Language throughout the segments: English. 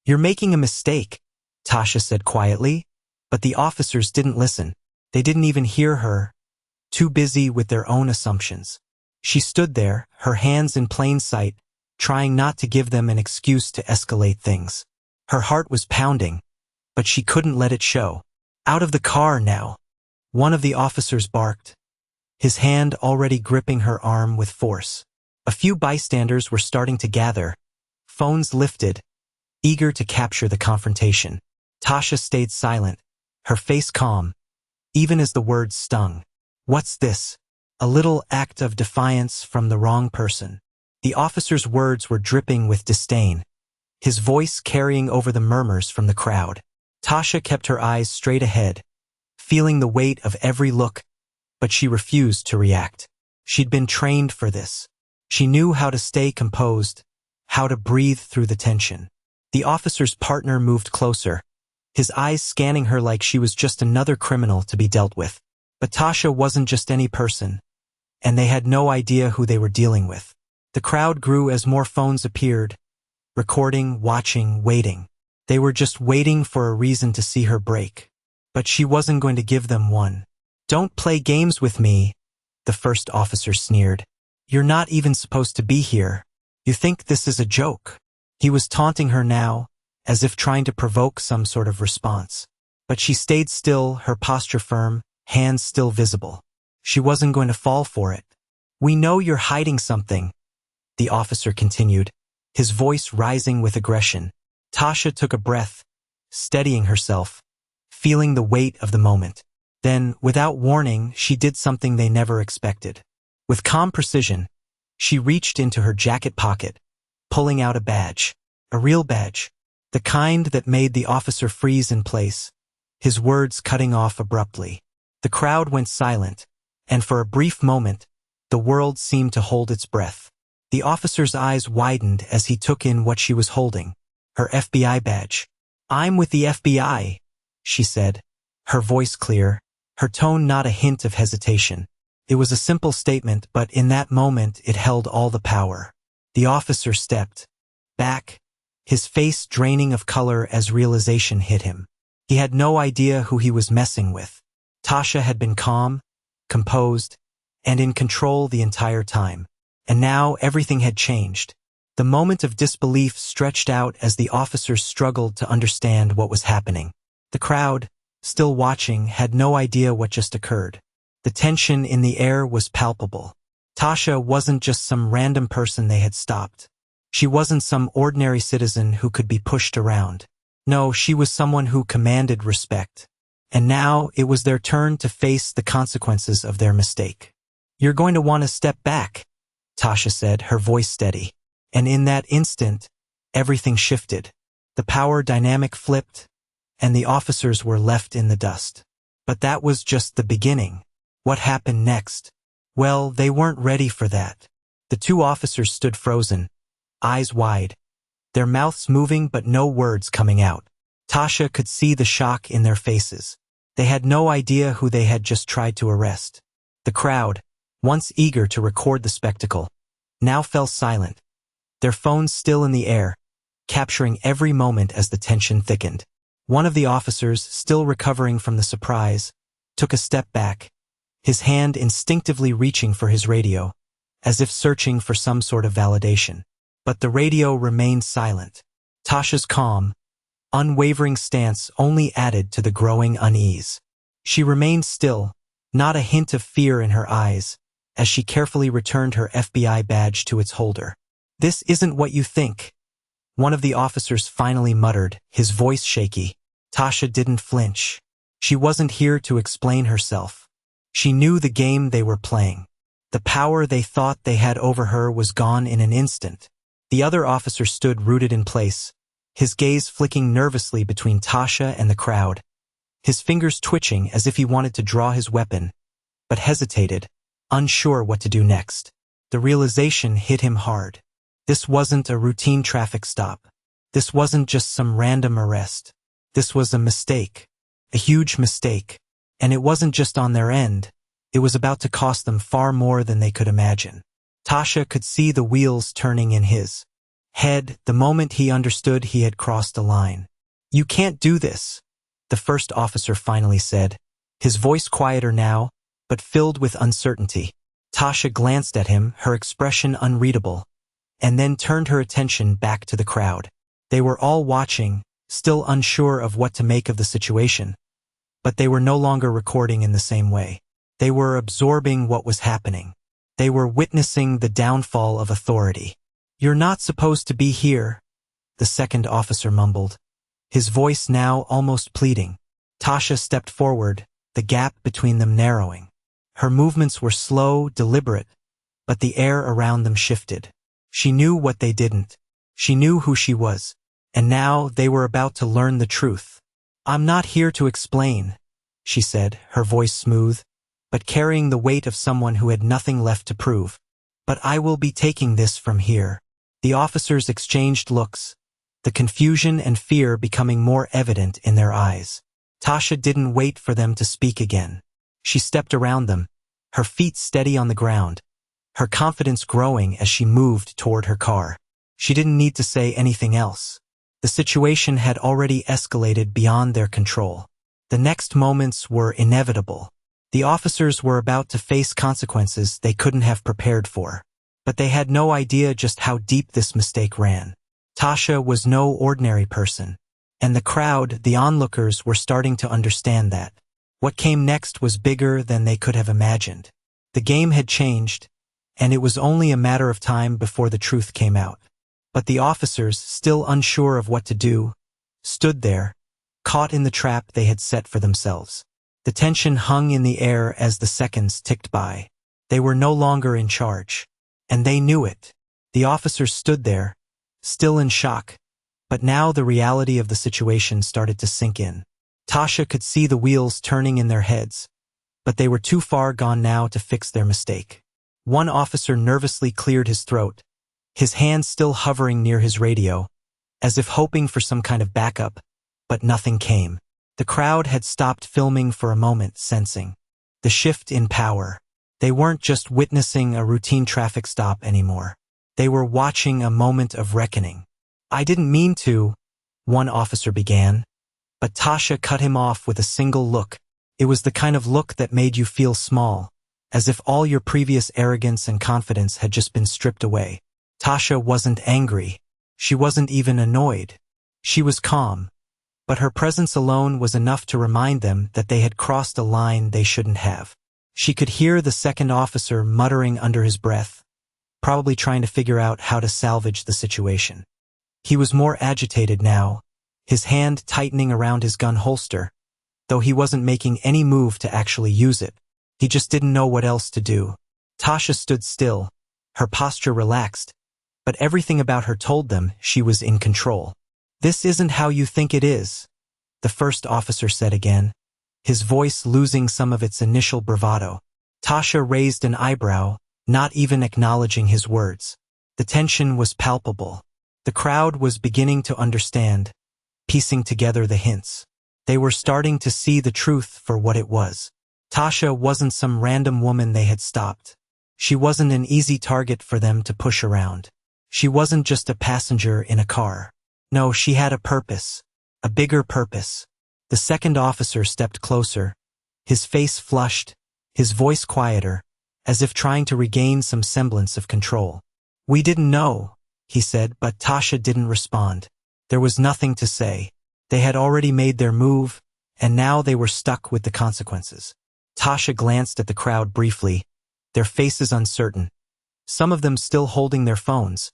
"You're making a mistake," Tasha said quietly, but the officers didn't listen. They didn't even hear her, too busy with their own assumptions. She stood there, her hands in plain sight, trying not to give them an excuse to escalate things. Her heart was pounding, but she couldn't let it show. "Out of the car now," one of the officers barked, his hand already gripping her arm with force. A few bystanders were starting to gather, phones lifted, eager to capture the confrontation. Tasha stayed silent, her face calm, even as the words stung. "What's this?" A little act of defiance from the wrong person. The officer's words were dripping with disdain, his voice carrying over the murmurs from the crowd. Tasha kept her eyes straight ahead, feeling the weight of every look, but she refused to react. She'd been trained for this. She knew how to stay composed, how to breathe through the tension. The officer's partner moved closer, his eyes scanning her like she was just another criminal to be dealt with. But Tasha wasn't just any person, and they had no idea who they were dealing with. The crowd grew as more phones appeared, recording, watching, waiting. They were just waiting for a reason to see her break. But she wasn't going to give them one. "Don't play games with me," the first officer sneered. "You're not even supposed to be here. You think this is a joke." He was taunting her now, as if trying to provoke some sort of response. But she stayed still, her posture firm, hands still visible. She wasn't going to fall for it. "We know you're hiding something," the officer continued, his voice rising with aggression. Tasha took a breath, steadying herself, feeling the weight of the moment. Then, without warning, she did something they never expected. With calm precision, she reached into her jacket pocket, pulling out a badge. A real badge. The kind that made the officer freeze in place, his words cutting off abruptly. The crowd went silent, and for a brief moment, the world seemed to hold its breath. The officer's eyes widened as he took in what she was holding, her FBI badge. "I'm with the FBI," she said, her voice clear, her tone not a hint of hesitation. It was a simple statement, but in that moment it held all the power. The officer stepped back, his face draining of color as realization hit him. He had no idea who he was messing with. Tasha had been calm, composed, and in control the entire time. And now everything had changed. The moment of disbelief stretched out as the officers struggled to understand what was happening. The crowd, still watching, had no idea what just occurred. The tension in the air was palpable. Tasha wasn't just some random person they had stopped. She wasn't some ordinary citizen who could be pushed around. No, she was someone who commanded respect. And now it was their turn to face the consequences of their mistake. "You're going to want to step back," Tasha said, her voice steady. And in that instant, everything shifted. The power dynamic flipped, and the officers were left in the dust. But that was just the beginning. What happened next? Well, they weren't ready for that. The two officers stood frozen, eyes wide, their mouths moving but no words coming out. Tasha could see the shock in their faces. They had no idea who they had just tried to arrest. The crowd, once eager to record the spectacle, now fell silent, their phones still in the air, capturing every moment as the tension thickened. One of the officers, still recovering from the surprise, took a step back, his hand instinctively reaching for his radio, as if searching for some sort of validation. But the radio remained silent. Tasha's calm, unwavering stance only added to the growing unease. She remained still, not a hint of fear in her eyes, as she carefully returned her FBI badge to its holder. "This isn't what you think," one of the officers finally muttered, his voice shaky. Tasha didn't flinch. She wasn't here to explain herself. She knew the game they were playing. The power they thought they had over her was gone in an instant. The other officer stood rooted in place, his gaze flicking nervously between Tasha and the crowd, his fingers twitching as if he wanted to draw his weapon, but hesitated, unsure what to do next. The realization hit him hard. This wasn't a routine traffic stop. This wasn't just some random arrest. This was a mistake, a huge mistake. And it wasn't just on their end. It was about to cost them far more than they could imagine. Tasha could see the wheels turning in his. head the moment he understood he had crossed a line. "You can't do this," the first officer finally said, his voice quieter now, but filled with uncertainty. Tasha glanced at him, her expression unreadable, and then turned her attention back to the crowd. They were all watching, still unsure of what to make of the situation, but they were no longer recording in the same way. They were absorbing what was happening. They were witnessing the downfall of authority. "You're not supposed to be here," the second officer mumbled, his voice now almost pleading. Tasha stepped forward, the gap between them narrowing. Her movements were slow, deliberate, but the air around them shifted. She knew what they didn't. She knew who she was, and now they were about to learn the truth. "I'm not here to explain," she said, her voice smooth, but carrying the weight of someone who had nothing left to prove. "But I will be taking this from here." The officers exchanged looks, the confusion and fear becoming more evident in their eyes. Tasha didn't wait for them to speak again. She stepped around them, her feet steady on the ground, her confidence growing as she moved toward her car. She didn't need to say anything else. The situation had already escalated beyond their control. The next moments were inevitable. The officers were about to face consequences they couldn't have prepared for. But they had no idea just how deep this mistake ran. Tasha was no ordinary person, and the crowd, the onlookers, were starting to understand that. What came next was bigger than they could have imagined. The game had changed, and it was only a matter of time before the truth came out. But the officers, still unsure of what to do, stood there, caught in the trap they had set for themselves. The tension hung in the air as the seconds ticked by. They were no longer in charge. And they knew it. The officers stood there, still in shock, but now the reality of the situation started to sink in. Tasha could see the wheels turning in their heads, but they were too far gone now to fix their mistake. One officer nervously cleared his throat, his hand still hovering near his radio, as if hoping for some kind of backup, but nothing came. The crowd had stopped filming for a moment, sensing the shift in power. They weren't just witnessing a routine traffic stop anymore. They were watching a moment of reckoning. "I didn't mean to," one officer began, but Tasha cut him off with a single look. It was the kind of look that made you feel small, as if all your previous arrogance and confidence had just been stripped away. Tasha wasn't angry. She wasn't even annoyed. She was calm, but her presence alone was enough to remind them that they had crossed a line they shouldn't have. She could hear the second officer muttering under his breath, probably trying to figure out how to salvage the situation. He was more agitated now, his hand tightening around his gun holster, though he wasn't making any move to actually use it. He just didn't know what else to do. Tasha stood still, her posture relaxed, but everything about her told them she was in control. "This isn't how you think it is," the first officer said again, his voice losing some of its initial bravado. Tasha raised an eyebrow, not even acknowledging his words. The tension was palpable. The crowd was beginning to understand, piecing together the hints. They were starting to see the truth for what it was. Tasha wasn't some random woman they had stopped. She wasn't an easy target for them to push around. She wasn't just a passenger in a car. No, she had a purpose, a bigger purpose. The second officer stepped closer, his face flushed, his voice quieter, as if trying to regain some semblance of control. "We didn't know," he said, but Tasha didn't respond. There was nothing to say. They had already made their move, and now they were stuck with the consequences. Tasha glanced at the crowd briefly, their faces uncertain, some of them still holding their phones,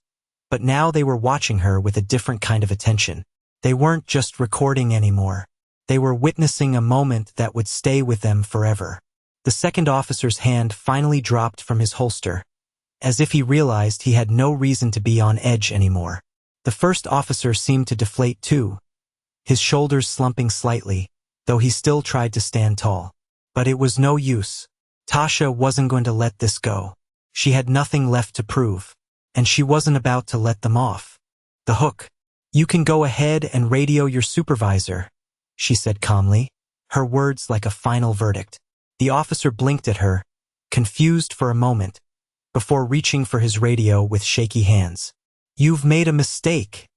but now they were watching her with a different kind of attention. They weren't just recording anymore. They were witnessing a moment that would stay with them forever. The second officer's hand finally dropped from his holster, as if he realized he had no reason to be on edge anymore. The first officer seemed to deflate too, his shoulders slumping slightly, though he still tried to stand tall. But it was no use. Tasha wasn't going to let this go. She had nothing left to prove, and she wasn't about to let them off the hook. "You can go ahead and radio your supervisor," she said calmly, her words like a final verdict. The officer blinked at her, confused for a moment, before reaching for his radio with shaky hands. "You've made a mistake,"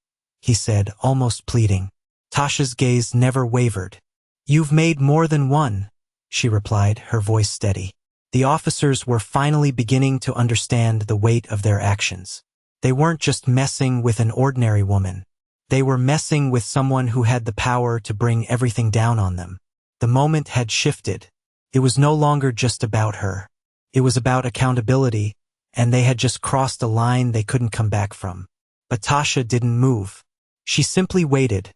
he said, almost pleading. Tasha's gaze never wavered. "You've made more than one," she replied, her voice steady. The officers were finally beginning to understand the weight of their actions. They weren't just messing with an ordinary woman. They were messing with someone who had the power to bring everything down on them. The moment had shifted. It was no longer just about her. It was about accountability, and they had just crossed a line they couldn't come back from. But Tasha didn't move. She simply waited,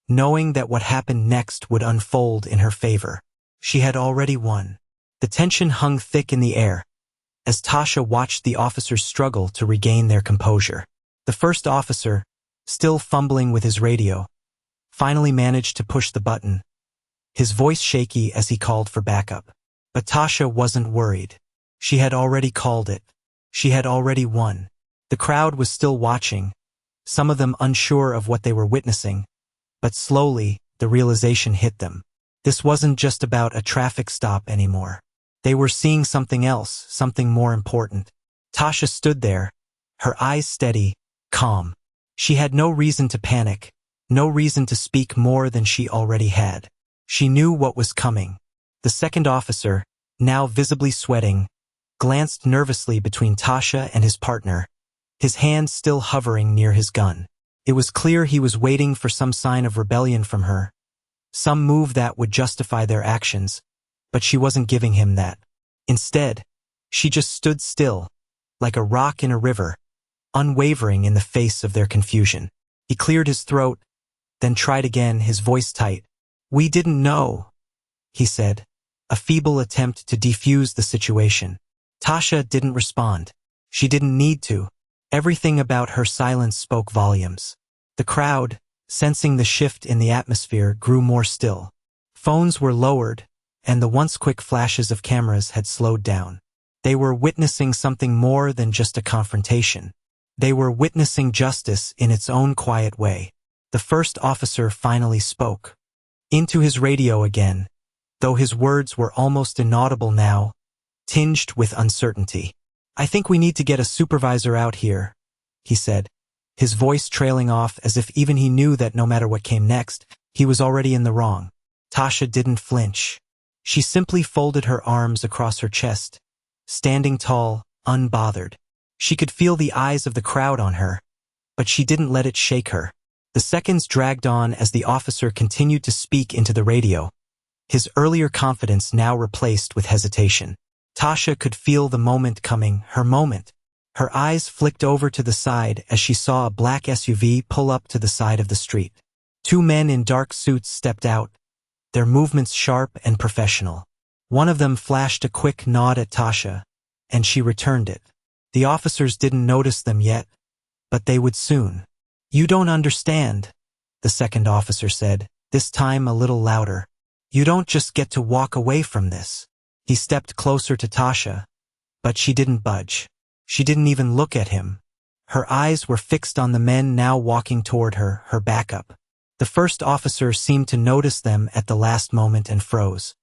knowing that what happened next would unfold in her favor. She had already won. The tension hung thick in the air as Tasha watched the officers struggle to regain their composure. The first officer, still fumbling with his radio, finally managed to push the button, his voice shaky as he called for backup. But Tasha wasn't worried. She had already called it. She had already won. The crowd was still watching, some of them unsure of what they were witnessing, but slowly the realization hit them. This wasn't just about a traffic stop anymore. They were seeing something else, something more important. Tasha stood there, her eyes steady, calm. She had no reason to panic, no reason to speak more than she already had. She knew what was coming. The second officer, now visibly sweating, glanced nervously between Tasha and his partner, his hand still hovering near his gun. It was clear he was waiting for some sign of rebellion from her, some move that would justify their actions, but she wasn't giving him that. Instead, she just stood still, like a rock in a river, unwavering in the face of their confusion. He cleared his throat, then tried again, his voice tight. "We didn't know," he said, a feeble attempt to defuse the situation. Tasha didn't respond. She didn't need to. Everything about her silence spoke volumes. The crowd, sensing the shift in the atmosphere, grew more still. Phones were lowered, and the once quick flashes of cameras had slowed down. They were witnessing something more than just a confrontation. They were witnessing justice in its own quiet way. The first officer finally spoke. Into his radio again, though his words were almost inaudible now, tinged with uncertainty. "I think we need to get a supervisor out here," he said, his voice trailing off as if even he knew that no matter what came next, he was already in the wrong. Tasha didn't flinch. She simply folded her arms across her chest, standing tall, unbothered. She could feel the eyes of the crowd on her, but she didn't let it shake her. The seconds dragged on as the officer continued to speak into the radio, his earlier confidence now replaced with hesitation. Tasha could feel the moment coming, her moment. Her eyes flicked over to the side as she saw a black SUV pull up to the side of the street. Two men in dark suits stepped out, their movements sharp and professional. One of them flashed a quick nod at Tasha, and she returned it. The officers didn't notice them yet, but they would soon. "You don't understand," the second officer said, this time a little louder. "You don't just get to walk away from this." He stepped closer to Tasha, but she didn't budge. She didn't even look at him. Her eyes were fixed on the men now walking toward her, her backup. The first officer seemed to notice them at the last moment and froze.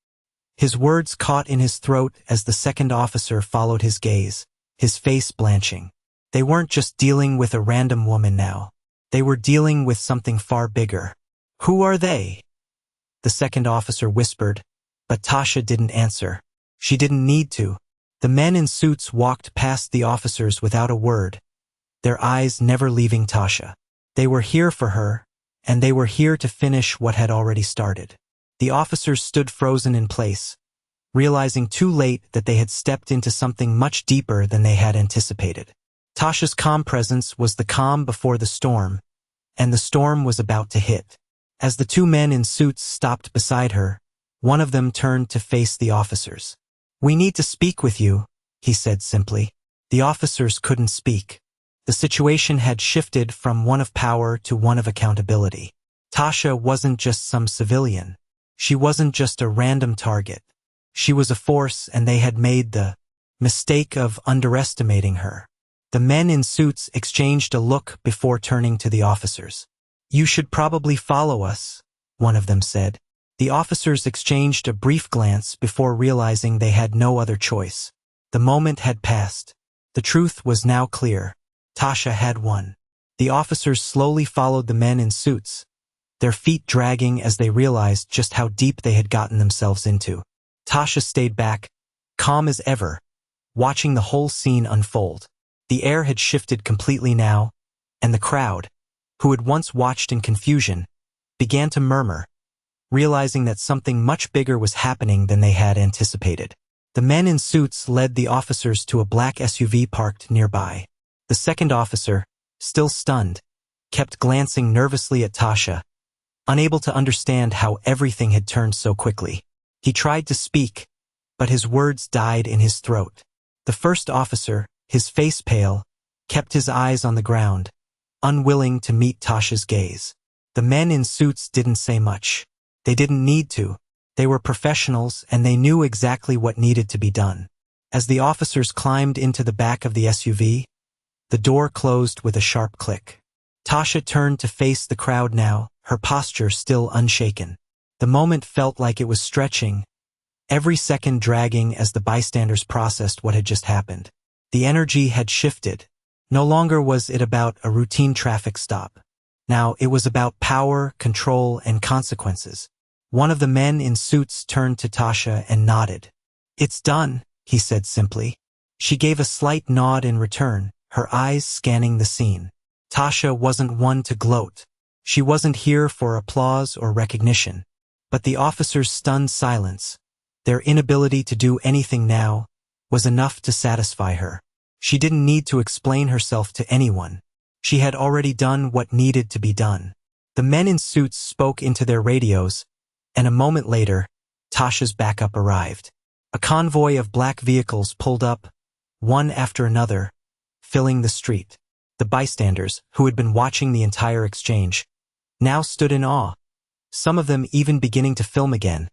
His words caught in his throat as the second officer followed his gaze, his face blanching. They weren't just dealing with a random woman now. They were dealing with something far bigger. "Who are they?" the second officer whispered, but Tasha didn't answer. She didn't need to. The men in suits walked past the officers without a word, their eyes never leaving Tasha. They were here for her, and they were here to finish what had already started. The officers stood frozen in place, realizing too late that they had stepped into something much deeper than they had anticipated. Tasha's calm presence was the calm before the storm, and the storm was about to hit. As the two men in suits stopped beside her, one of them turned to face the officers. "We need to speak with you," he said simply. The officers couldn't speak. The situation had shifted from one of power to one of accountability. Tasha wasn't just some civilian. She wasn't just a random target. She was a force, and they had made the mistake of underestimating her. The men in suits exchanged a look before turning to the officers. "You should probably follow us," one of them said. The officers exchanged a brief glance before realizing they had no other choice. The moment had passed. The truth was now clear. Tasha had won. The officers slowly followed the men in suits, their feet dragging as they realized just how deep they had gotten themselves into. Tasha stayed back, calm as ever, watching the whole scene unfold. The air had shifted completely now, and the crowd, who had once watched in confusion, began to murmur, realizing that something much bigger was happening than they had anticipated. The men in suits led the officers to a black SUV parked nearby. The second officer, still stunned, kept glancing nervously at Tasha, unable to understand how everything had turned so quickly. He tried to speak, but his words died in his throat. The first officer, his face pale, kept his eyes on the ground, unwilling to meet Tasha's gaze. The men in suits didn't say much. They didn't need to. They were professionals and they knew exactly what needed to be done. As the officers climbed into the back of the SUV, the door closed with a sharp click. Tasha turned to face the crowd now, her posture still unshaken. The moment felt like it was stretching, every second dragging as the bystanders processed what had just happened. The energy had shifted. No longer was it about a routine traffic stop. Now it was about power, control, and consequences. One of the men in suits turned to Tasha and nodded. "It's done," he said simply. She gave a slight nod in return, her eyes scanning the scene. Tasha wasn't one to gloat. She wasn't here for applause or recognition. But the officers' stunned silence, their inability to do anything now, was enough to satisfy her. She didn't need to explain herself to anyone. She had already done what needed to be done. The men in suits spoke into their radios, and a moment later, Tasha's backup arrived. A convoy of black vehicles pulled up, one after another, filling the street. The bystanders, who had been watching the entire exchange, now stood in awe, some of them even beginning to film again,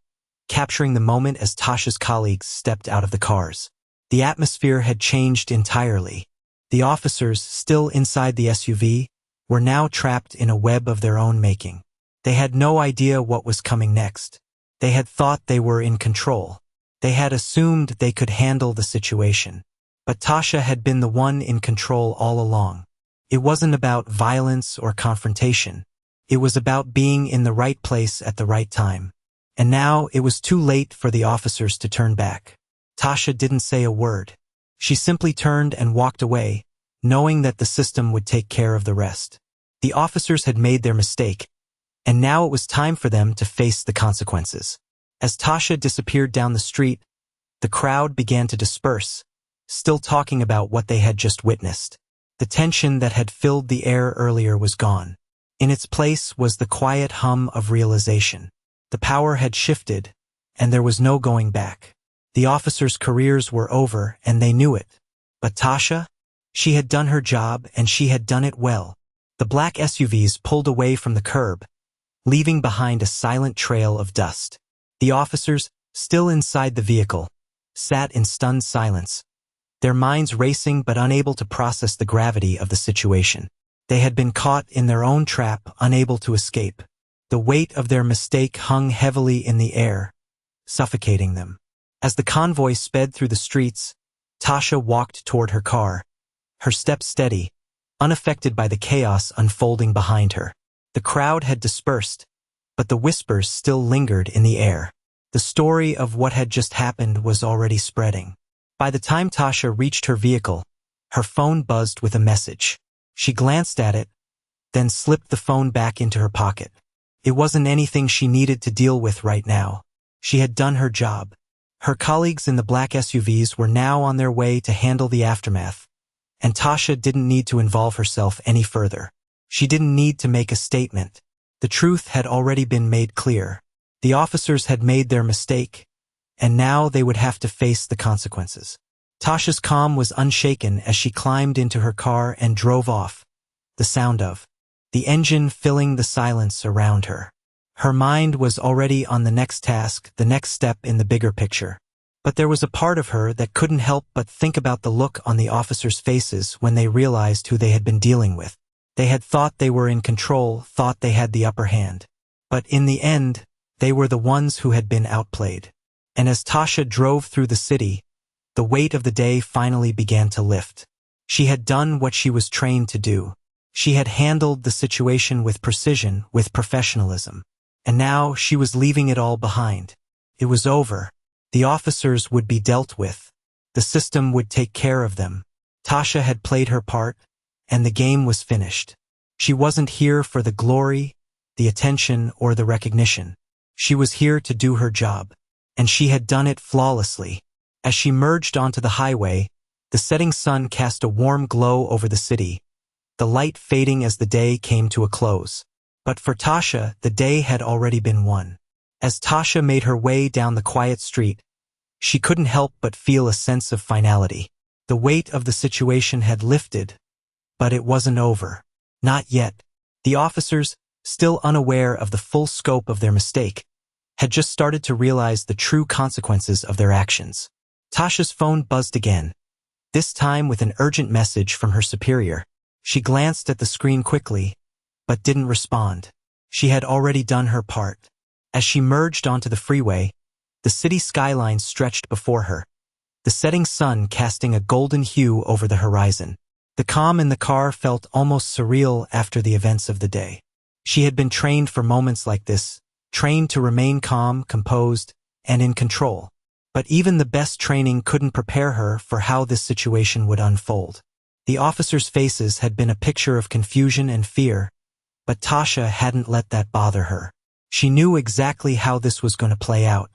capturing the moment as Tasha's colleagues stepped out of the cars. The atmosphere had changed entirely. The officers, still inside the SUV, were now trapped in a web of their own making. They had no idea what was coming next. They had thought they were in control. They had assumed they could handle the situation. But Tasha had been the one in control all along. It wasn't about violence or confrontation. It was about being in the right place at the right time. And now it was too late for the officers to turn back. Tasha didn't say a word. She simply turned and walked away, knowing that the system would take care of the rest. The officers had made their mistake, and now it was time for them to face the consequences. As Tasha disappeared down the street, the crowd began to disperse, still talking about what they had just witnessed. The tension that had filled the air earlier was gone. In its place was the quiet hum of realization. The power had shifted, and there was no going back. The officers' careers were over, and they knew it. But Tasha? She had done her job, and she had done it well. The black SUVs pulled away from the curb, leaving behind a silent trail of dust. The officers, still inside the vehicle, sat in stunned silence, their minds racing but unable to process the gravity of the situation. They had been caught in their own trap, unable to escape. The weight of their mistake hung heavily in the air, suffocating them. As the convoy sped through the streets, Tasha walked toward her car, her steps steady, unaffected by the chaos unfolding behind her. The crowd had dispersed, but the whispers still lingered in the air. The story of what had just happened was already spreading. By the time Tasha reached her vehicle, her phone buzzed with a message. She glanced at it, then slipped the phone back into her pocket. It wasn't anything she needed to deal with right now. She had done her job. Her colleagues in the black SUVs were now on their way to handle the aftermath, and Tasha didn't need to involve herself any further. She didn't need to make a statement. The truth had already been made clear. The officers had made their mistake, and now they would have to face the consequences. Tasha's calm was unshaken as she climbed into her car and drove off, the sound of the engine filling the silence around her. Her mind was already on the next task, the next step in the bigger picture. But there was a part of her that couldn't help but think about the look on the officers' faces when they realized who they had been dealing with. They had thought they were in control, thought they had the upper hand. But in the end, they were the ones who had been outplayed. And as Tasha drove through the city, the weight of the day finally began to lift. She had done what she was trained to do. She had handled the situation with precision, with professionalism. And now she was leaving it all behind. It was over. The officers would be dealt with. The system would take care of them. Tasha had played her part, and the game was finished. She wasn't here for the glory, the attention, or the recognition. She was here to do her job. And she had done it flawlessly. As she merged onto the highway, the setting sun cast a warm glow over the city, the light fading as the day came to a close. But for Tasha, the day had already been won. As Tasha made her way down the quiet street, she couldn't help but feel a sense of finality. The weight of the situation had lifted, but it wasn't over. Not yet. The officers, still unaware of the full scope of their mistake, had just started to realize the true consequences of their actions. Tasha's phone buzzed again, this time with an urgent message from her superior. She glanced at the screen quickly, but didn't respond. She had already done her part. As she merged onto the freeway, the city skyline stretched before her, the setting sun casting a golden hue over the horizon. The calm in the car felt almost surreal after the events of the day. She had been trained for moments like this, trained to remain calm, composed, and in control. But even the best training couldn't prepare her for how this situation would unfold. The officers' faces had been a picture of confusion and fear, but Tasha hadn't let that bother her. She knew exactly how this was going to play out.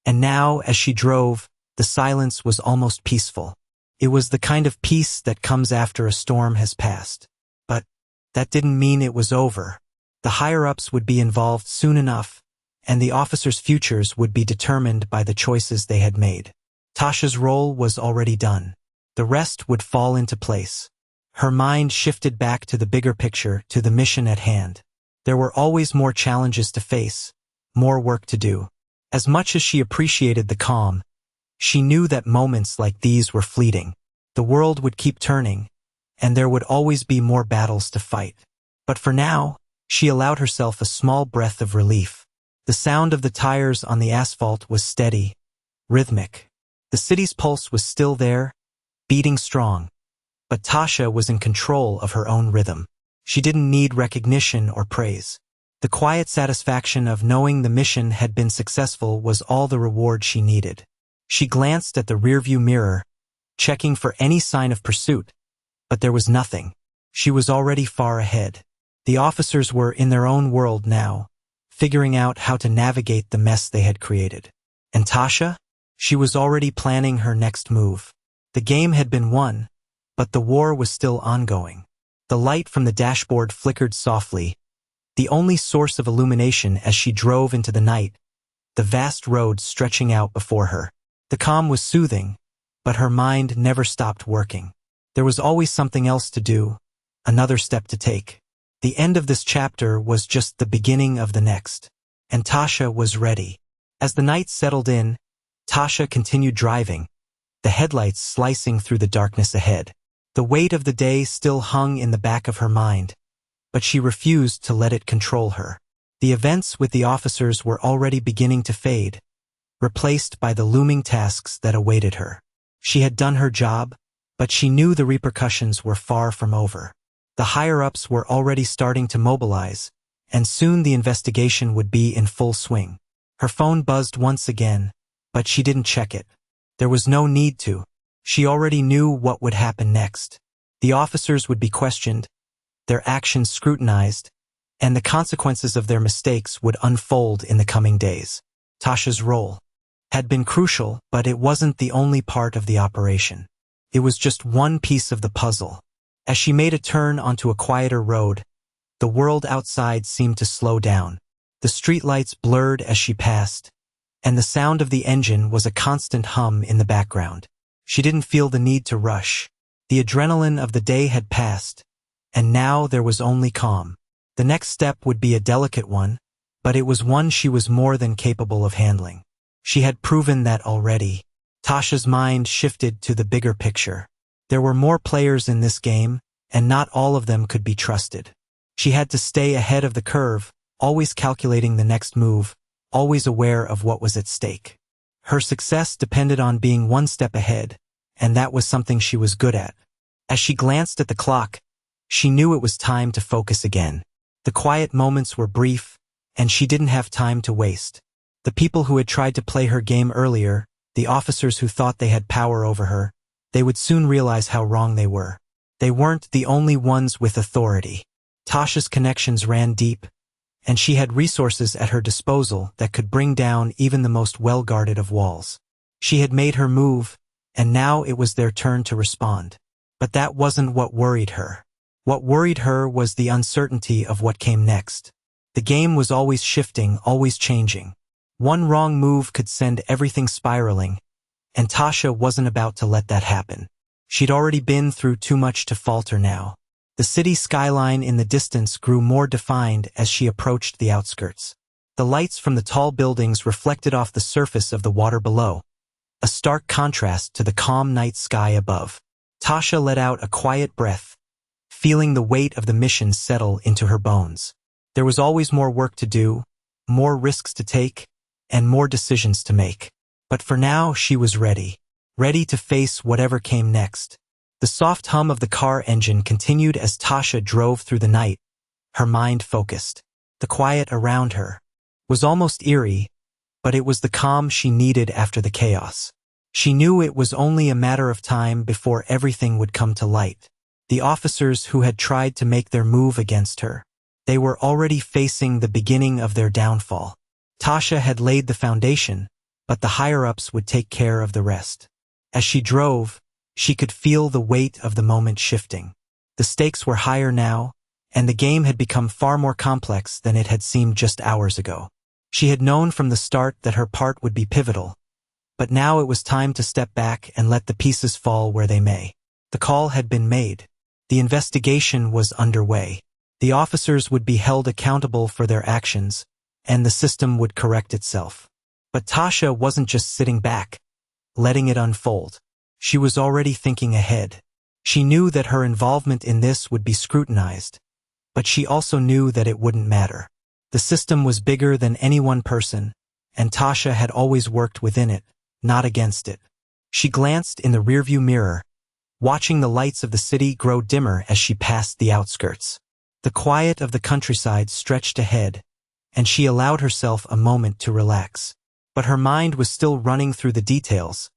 And now, as she drove, the silence was almost peaceful. It was the kind of peace that comes after a storm has passed. But that didn't mean it was over. The higher-ups would be involved soon enough, and the officers' futures would be determined by the choices they had made. Tasha's role was already done. The rest would fall into place. Her mind shifted back to the bigger picture, to the mission at hand. There were always more challenges to face, more work to do. As much as she appreciated the calm, she knew that moments like these were fleeting. The world would keep turning, and there would always be more battles to fight. But for now, she allowed herself a small breath of relief. The sound of the tires on the asphalt was steady, rhythmic. The city's pulse was still there, beating strong. But Tasha was in control of her own rhythm. She didn't need recognition or praise. The quiet satisfaction of knowing the mission had been successful was all the reward she needed. She glanced at the rearview mirror, checking for any sign of pursuit, but there was nothing. She was already far ahead. The officers were in their own world now, figuring out how to navigate the mess they had created. And Tasha? She was already planning her next move. The game had been won, but the war was still ongoing. The light from the dashboard flickered softly, the only source of illumination as she drove into the night, the vast road stretching out before her. The calm was soothing, but her mind never stopped working. There was always something else to do, another step to take. The end of this chapter was just the beginning of the next. And Tasha was ready. As the night settled in, Tasha continued driving, the headlights slicing through the darkness ahead. The weight of the day still hung in the back of her mind, but she refused to let it control her. The events with the officers were already beginning to fade, replaced by the looming tasks that awaited her. She had done her job, but she knew the repercussions were far from over. The higher-ups were already starting to mobilize, and soon the investigation would be in full swing. Her phone buzzed once again, but she didn't check it. There was no need to. She already knew what would happen next. The officers would be questioned, their actions scrutinized, and the consequences of their mistakes would unfold in the coming days. Tasha's role had been crucial, but it wasn't the only part of the operation. It was just one piece of the puzzle. As she made a turn onto a quieter road, the world outside seemed to slow down. The streetlights blurred as she passed, and the sound of the engine was a constant hum in the background. She didn't feel the need to rush. The adrenaline of the day had passed, and now there was only calm. The next step would be a delicate one, but it was one she was more than capable of handling. She had proven that already. Tasha's mind shifted to the bigger picture. There were more players in this game, and not all of them could be trusted. She had to stay ahead of the curve, always calculating the next move, always aware of what was at stake. Her success depended on being one step ahead, and that was something she was good at. As she glanced at the clock, She knew it was time to focus again. The quiet moments were brief, and she didn't have time to waste. The people who had tried to play her game earlier, the officers who thought they had power over her, they would soon realize how wrong they were. They weren't the only ones with authority. Tasha's connections ran deep, and she had resources at her disposal that could bring down even the most well-guarded of walls. She had made her move, and now it was their turn to respond. But that wasn't what worried her. What worried her was the uncertainty of what came next. The game was always shifting, always changing. One wrong move could send everything spiraling, and Tasha wasn't about to let that happen. She'd already been through too much to falter now. The city skyline in the distance grew more defined as she approached the outskirts. The lights from the tall buildings reflected off the surface of the water below, a stark contrast to the calm night sky above. Tasha let out a quiet breath, feeling the weight of the mission settle into her bones. There was always more work to do, more risks to take, and more decisions to make. But for now, she was ready to face whatever came next. The soft hum of the car engine continued as Tasha drove through the night, her mind focused. The quiet around her was almost eerie, but it was the calm she needed after the chaos. She knew it was only a matter of time before everything would come to light. The officers who had tried to make their move against her, they were already facing the beginning of their downfall. Tasha had laid the foundation, but the higher-ups would take care of the rest. As she drove, she could feel the weight of the moment shifting. The stakes were higher now, and the game had become far more complex than it had seemed just hours ago. She had known from the start that her part would be pivotal, but now it was time to step back and let the pieces fall where they may. The call had been made. The investigation was underway. The officers would be held accountable for their actions, and the system would correct itself. But Tasha wasn't just sitting back, letting it unfold. She was already thinking ahead. She knew that her involvement in this would be scrutinized, but she also knew that it wouldn't matter. The system was bigger than any one person, and Tasha had always worked within it, not against it. She glanced in the rearview mirror, watching the lights of the city grow dimmer as she passed the outskirts. The quiet of the countryside stretched ahead, and she allowed herself a moment to relax. But her mind was still running through the details,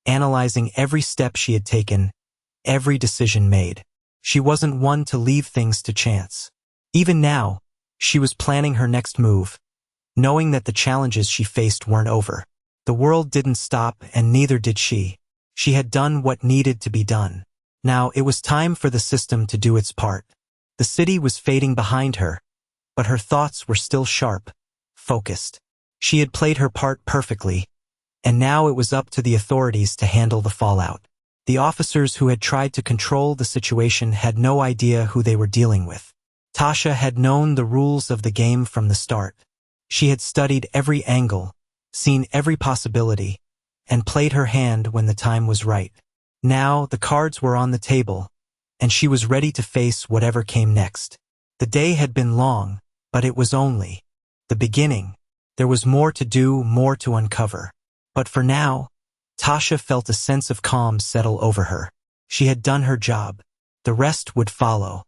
analyzing every step she had taken, every decision made. She wasn't one to leave things to chance. Even now, she was planning her next move, knowing that the challenges she faced weren't over. The world didn't stop, and neither did she. She had done what needed to be done. Now it was time for the system to do its part. The city was fading behind her, but her thoughts were still sharp, focused. She had played her part perfectly, and now it was up to the authorities to handle the fallout. The officers who had tried to control the situation had no idea who they were dealing with. Tasha had known the rules of the game from the start. She had studied every angle, seen every possibility, and played her hand when the time was right. Now the cards were on the table, and she was ready to face whatever came next. The day had been long, but it was only the beginning. There was more to do, more to uncover. But for now, Tasha felt a sense of calm settle over her. She had done her job. The rest would follow.